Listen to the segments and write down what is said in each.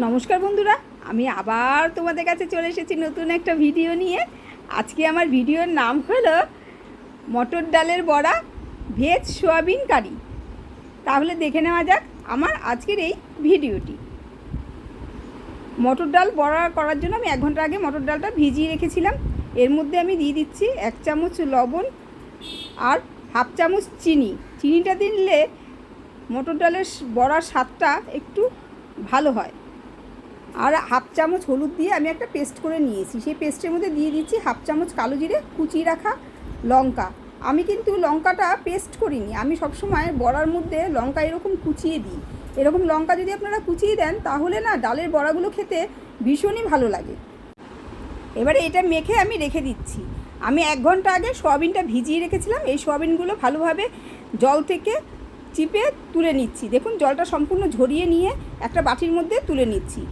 নমস্কার বন্ধুরা, আমি আবার তোমাদের কাছে চলে এসেছি নতুন একটা ভিডিও নিয়ে। আজকে আমার ভিডিওর নাম হলো মটর ডালের বড়া ভেজ সোয়াবিন কারি। তাহলে দেখে নেওয়া যাক আমার আজকের এই ভিডিওটি। মটর ডাল বড়া করার জন্য আমি 1 ঘন্টা আগে মটর ডালটা ভিজিয়ে রেখেছিলাম। এর মধ্যে আমি দিয়ে দিচ্ছি 1 চামচ লবণ আর হাফ চামচ চিনি। চিনিটা দিলে মটর ডালের বড়ার স্বাদটা একটু ভালো হয়। আর হাফ চামচ হলুদ দিয়ে আমি একটা পেস্ট করে নিয়েছি। সেই পেস্টের মধ্যে দিয়ে দিচ্ছি হাফ চামচ কালো জিরে, কুচিয়ে রাখা লঙ্কা। আমি কিন্তু লঙ্কাটা পেস্ট করিনি, আমি সবসময় বড়ার মধ্যে লঙ্কা এরকম কুচিয়ে দিই। এরকম লঙ্কা যদি আপনারা কুচিয়ে দেন তাহলে না ডালের বড়াগুলো খেতে ভীষণই ভালো লাগে। এবারে এটা মেখে আমি রেখে দিচ্ছি। আমি 1 ঘন্টা আগে সোয়াবিনটা ভিজিয়ে রেখেছিলাম। এই সোয়াবিনগুলো ভালোভাবে জল থেকে চিপে তুলে নিচ্ছি। দেখুন জলটা সম্পূর্ণ ঝরিয়ে নিয়ে একটা বাটির মধ্যে তুলে নিচ্ছি।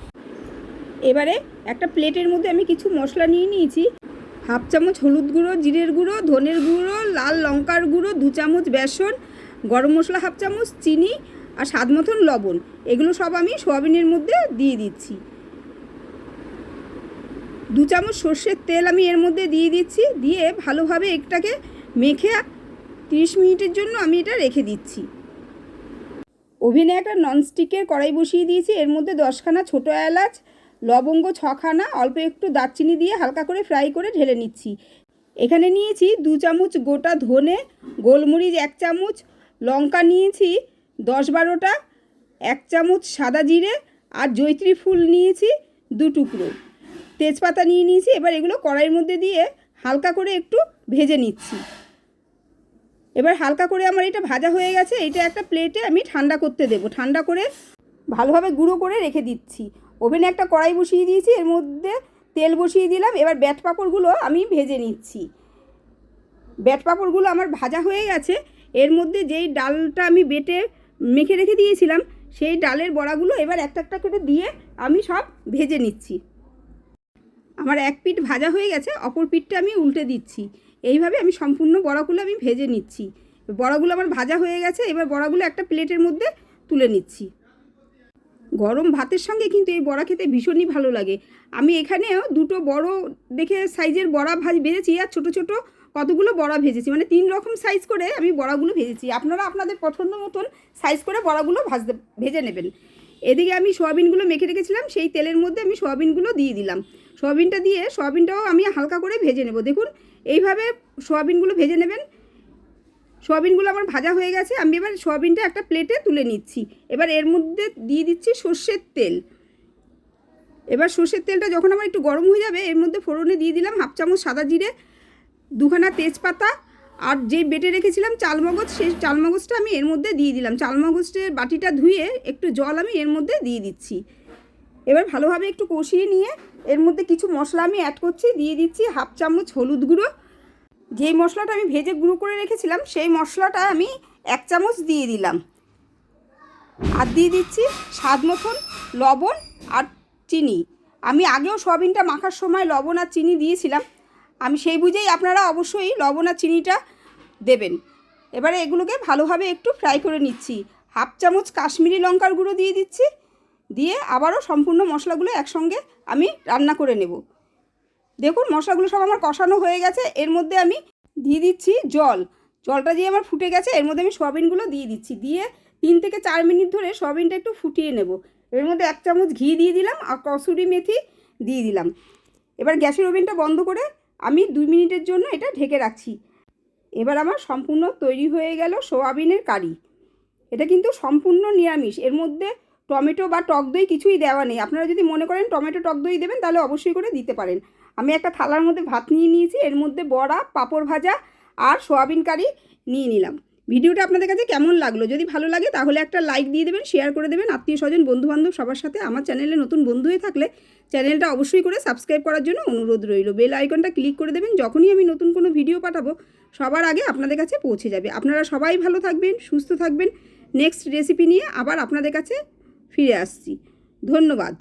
এবারে একটা প্লেটের মধ্যে আমি কিছু মশলা নিয়ে নিয়েছি। হাফ চামচ হলুদ গুঁড়ো, জিরের গুঁড়ো, ধনের গুঁড়ো, লাল লঙ্কার গুঁড়ো, 2 চামচ বেসন, গরম মশলা হাফ চামচ, চিনি আর স্বাদ মতন লবণ। এগুলো সব আমি সোয়াবিনের মধ্যে দিয়ে দিচ্ছি। 2 চামচ সর্ষের তেল আমি এর মধ্যে দিয়ে দিচ্ছি। দিয়ে ভালোভাবে এটাকে মেখে 30 মিনিটের জন্য আমি এটা রেখে দিচ্ছি। ওভেনে একটা ননস্টিকের কড়াই বসিয়ে দিয়েছি। এর মধ্যে 10খানা ছোটো এলাচ, লবঙ্গ 6খানা, অল্প একটু দারচিনি দিয়ে হালকা করে ফ্রাই করে ঢেলে নিচ্ছি। এখানে নিয়েছি 2 চামচ গোটা ধনে, গোলমরিচ 1 চামচ, লঙ্কা নিয়েছি 10-12টা, 1 চামচ সাদা জিরে আর জয়িত্রী ফুল নিয়েছি 2 টুকরো, তেজপাতা নিয়েছি। এবার এগুলো কড়াইয়ের মধ্যে দিয়ে হালকা করে একটু ভেজে নিচ্ছি। এবার হালকা করে আমার এটা ভাজা হয়ে গেছে। এটা একটা প্লেটে আমি ঠান্ডা করতে দেব। ঠান্ডা করে ভালোভাবে গুঁড়ো করে রেখে দিচ্ছি। ওভেনে একটা কড়াই বসিয়ে দিয়েছি, এর মধ্যে তেল বসিয়ে দিলাম। এবার ব্যাট পাঁপড়গুলো আমি ভেজে নিচ্ছি। ব্যাট পাঁপড়গুলো আমার ভাজা হয়ে গেছে। এর মধ্যে যেই ডালটা আমি বেটে মেখে রেখে দিয়েছিলাম সেই ডালের বড়াগুলো এবার একটা একটা করে দিয়ে আমি সব ভেজে নিচ্ছি। আমার এক পিঠ ভাজা হয়ে গেছে, অপর পিঠটা আমি উল্টে দিচ্ছি। এইভাবে আমি সম্পূর্ণ বড়াগুলো আমি ভেজে নিচ্ছি। বড়াগুলো আমার ভাজা হয়ে গেছে। এবার বড়াগুলো একটা প্লেটের মধ্যে তুলে নিচ্ছি। গরম ভাতের সঙ্গে কিন্তু এই বড়া খেতে ভীষণই ভালো লাগে। আমি এখানেও 2টো বড় দেখে সাইজের বড়া ভেজেছি আর ছোটো ছোটো কতগুলো বড়া ভেজেছি, মানে 3 রকম সাইজ করে আমি বড়াগুলো ভেজেছি। আপনারা আপনাদের পছন্দ মতন সাইজ করে বড়াগুলো ভেজে নেবেন। এদিকে আমি সোয়াবিনগুলো মেখে রেখেছিলাম, সেই তেলের মধ্যে আমি সোয়াবিনগুলো দিয়ে দিলাম। সোয়াবিনটাও আমি হালকা করে ভেজে নেব। দেখুন এইভাবে সোয়াবিনগুলো ভেজে নেবেন। সোয়াবিনগুলো আমার ভাজা হয়ে গেছে। আমি এবার সোয়াবিনটা একটা প্লেটে তুলে নিচ্ছি। এবার এর মধ্যে দিয়ে দিচ্ছি সর্ষের তেল। এবার সর্ষের তেলটা যখন আমার একটু গরম হয়ে যাবে এর মধ্যে ফোড়নে দিয়ে দিলাম হাফ চামচ সাদা জিরে, 2খানা তেজপাতা আর যেই বেটে রেখেছিলাম চালমগজ, সেই চালমগজটা আমি এর মধ্যে দিয়ে দিলাম। চালমগজের বাটিটা ধুয়ে একটু জল আমি এর মধ্যে দিয়ে দিচ্ছি। এবার ভালোভাবে একটু কষিয়ে নিয়ে এর মধ্যে কিছু মশলা আমি অ্যাড করছি। দিয়ে দিচ্ছি হাফ চামচ হলুদ গুঁড়ো, যেই মশলাটা আমি ভেজে গুঁড়ো করে রেখেছিলাম সেই মশলাটা আমি 1 চামচ দিয়ে দিলাম। আর দিয়ে দিচ্ছি স্বাদ মতন লবণ আর চিনি। আমি আগেও সোয়াবিনটা মাখার সময় লবণ আর চিনি দিয়েছিলাম, আমি সেই বুঝেই আপনারা অবশ্যই লবণ আর চিনিটা দেবেন। এবারে এগুলোকে ভালোভাবে একটু ফ্রাই করে নিচ্ছি। হাফ চামচ কাশ্মীরি লঙ্কার গুঁড়ো দিয়ে দিচ্ছি। দিয়ে আবারও সম্পূর্ণ মশলাগুলো একসঙ্গে আমি রান্না করে নেব। দেখুন মশলাগুলো সব আমার কষানো হয়ে গেছে। এর মধ্যে আমি দিয়ে দিচ্ছি জলটা দিয়ে আমার ফুটে গেছে। এর মধ্যে আমি সোয়াবিনগুলো দিয়ে দিচ্ছি। দিয়ে 3 থেকে 4 মিনিট ধরে সোয়াবিনটা একটু ফুটিয়ে নেব। এর মধ্যে 1 চামচ ঘি দিয়ে দিলাম আর কসুরি মেথি দিয়ে দিলাম। এবার গ্যাসের ওভেনটা বন্ধ করে আমি 2 মিনিটের জন্য এটা ঢেকে রাখছি। এবার আমার সম্পূর্ণ তৈরি হয়ে গেল সোয়াবিনের কারি। এটা কিন্তু সম্পূর্ণ নিরামিষ, এর মধ্যে টমেটো বা টক দই কিছুই দেওয়া নেই। আপনারা যদি মনে করেন টমেটো টক দই দেবেন তাহলে অবশ্যই করে দিতে পারেন। আমি একটা থালার মধ্যে ভাত নিয়ে নিয়েছি, এর মধ্যে বড়া, পাঁপড় ভাজা আর সোয়াবিন কারি নিয়ে নিলাম। ভিডিওটা আপনাদের কাছে কেমন লাগলো? যদি ভালো লাগে তাহলে একটা লাইক দিয়ে দেবেন, শেয়ার করে দেবেন আত্মীয় স্বজন বন্ধুবান্ধব সবার সাথে। আমার চ্যানেলে নতুন বন্ধু হয়ে থাকলে চ্যানেলটা অবশ্যই করে সাবস্ক্রাইব করার জন্য অনুরোধ রইল। বেল আইকনটা ক্লিক করে দেবেন, যখনই আমি নতুন কোনো ভিডিও পাঠাবো সবার আগে আপনাদের কাছে পৌঁছে যাবে। আপনারা সবাই ভালো থাকবেন, সুস্থ থাকবেন। নেক্সট রেসিপি নিয়ে আবার আপনাদের কাছে ফিরে আসছি। ধন্যবাদ।